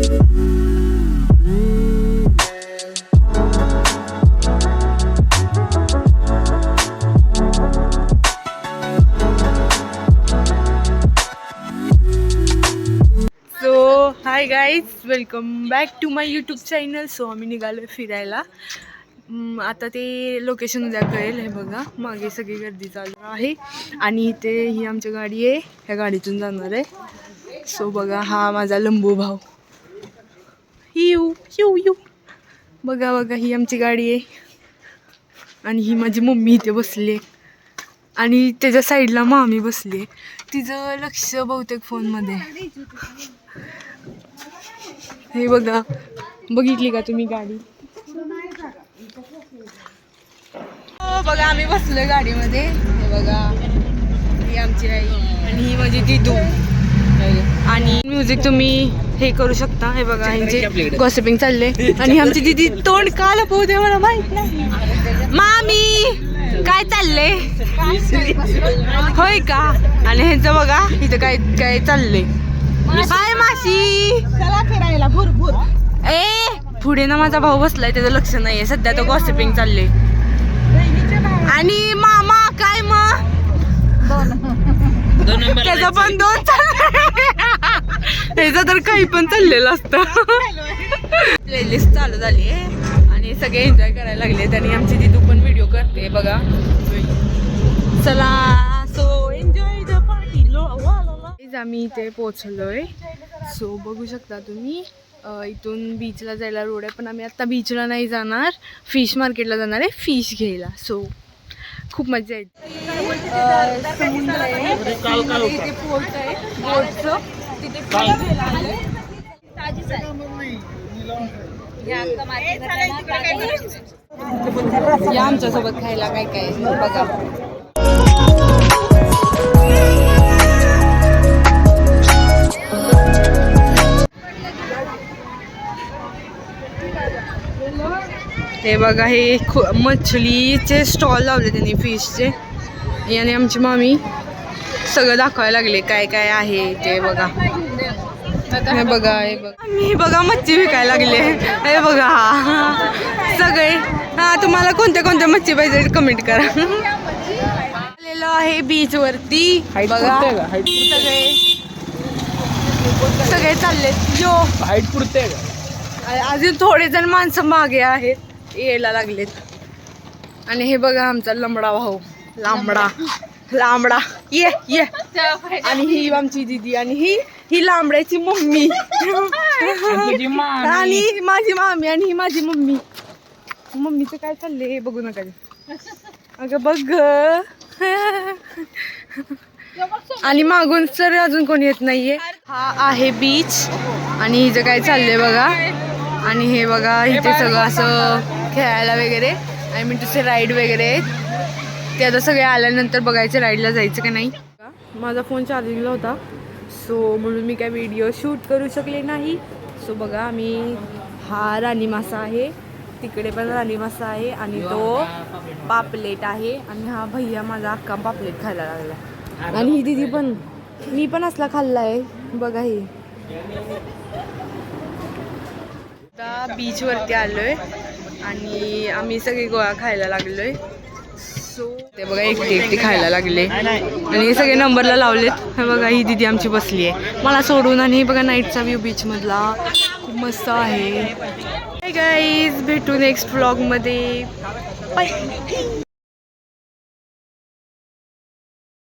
High guys, welcome back to my YouTube channel. So आम्ही निघालो फिरायला. आता ते लोकेशन उद्या कळेल. हे बघा मागे सगळी गर्दी चालू आहे आणि इथे ही आमची गाडी आहे, ह्या गाडीतून जाणार आहे. सो बघा हा माझा लंबू भाऊ. हिऊ हिऊ हिऊ बघा बघा, ही आमची गाडी आहे आणि ही माझी मम्मी इथे बसली आहे आणि त्याच्या साईडला मामी बसली आहे. तिचं लक्ष बहुतेक फोनमध्ये. हे बघा, बघितली का तुम्ही गाडी? हो बघा, आम्ही बसलोय गाडीमध्ये. हे बघा, ही आमची आई आणि ही माझी दिदू. आणि म्युझिक तुम्ही हे करू शकता. हे बघा, ह्यांचे गॉसिपिंग चालले आणि आमची दिदी तोंड का लपवते मला माहित नाही. मामी काय चाललंय? होय का? आणि ह्यांचं बघा इथं काय काय चाललंय. हाय माशी, चला फिरायला. भूर ए पुढे ना माझा भाऊ बसलाय, त्याचं लक्ष नाहीये सध्या, तो गॉसिपिंग चालले. आणि मामा काय मग त्याचं पण दोन चाललंय. त्याचं तर काही पण चाललेलं असतं. प्लेलिस्ट चालू झाली आहे आणि सगळे एन्जॉय करायला लागले. आणि आमची दिदू पण व्हिडिओ करते बघा. चला, सो एन्जॉय द पार्टी. आम्ही इथे पोहोचलोय. सो बघू शकता तुम्ही, इथून बीचला जायला रोड आहे, पण आम्ही आता बीचला नाही जाणार, फिश मार्केटला जाणार आहे फिश घ्यायला. सो खूप मजा येते. समुद्र आहे, इथे पोर्ट आहे बोटचं, तिथे या आमच्यासोबत खायला काय काय बघा. हे बघा, हे मछलीचे स्टॉल लावले त्यांनी फिशचे. याने आमची मामी सगळं दाखवायला लागले काय काय आहे ते बघा. हे बघा, हे बघा, मी बघा मच्छी विकायला लागले. हे बघा, हा सगळे. हा, तुम्हाला कोणत्या कोणत्या मच्छी पाहिजे कमेंट करा. आलेलो आहे बीच वरती बघा. सगळे चालले जो हाईट पुरते. अजून थोडे जण माणसं मागे आहेत, यायला लागलेत. आणि हे बघा आमचा लंबडा भाऊ, लांबडा ये ये. आणि ही आमची दीदी आणि ही लांबड्याची मम्मी आणि माझी मामी आणि ही माझी मम्मी. मम्मीचं काय चाललंय हे बघू नका. अगं बघ. आणि मागून सर अजून कोणी येत नाहीये. हा आहे बीच आणि हिचं काय चाललंय बघा. आणि हे बघा, इथे सगळं असं खेळायला वगैरे, I mean to say ride वगैरे आहेत. ते आता सगळे आल्यानंतर बघायचं राईडला जायचं का नाही. माझा फोन चार्जिंगला होता, सो म्हणून मी काय व्हिडिओ शूट करू शकले नाही. सो बघा, आम्ही हा राणी मासा आहे, तिकडे पण राणी मासा आहे आणि तो पापलेट आहे. आणि हा भैया माझा अख्खा पापलेट खायला लागला. आणि ही दिदी पण, मी पण असला खाल्ला आहे बघा. ही आता बीच वरती आलोय आणि आम्ही सगळे गोळा खायला लागलोय. सो ते बघा, एकटी खायला लागले आणि सगळे नंबरला लावलेत. हे बघा, ही दिदी आमची बसली आहे मला सोडून. आणि बघा नाईटचा व्ह्यू बीच मधला खूप मस्त आहे. हाय गाईज, भेटू नेक्स्ट व्लॉग मध्ये. बाय.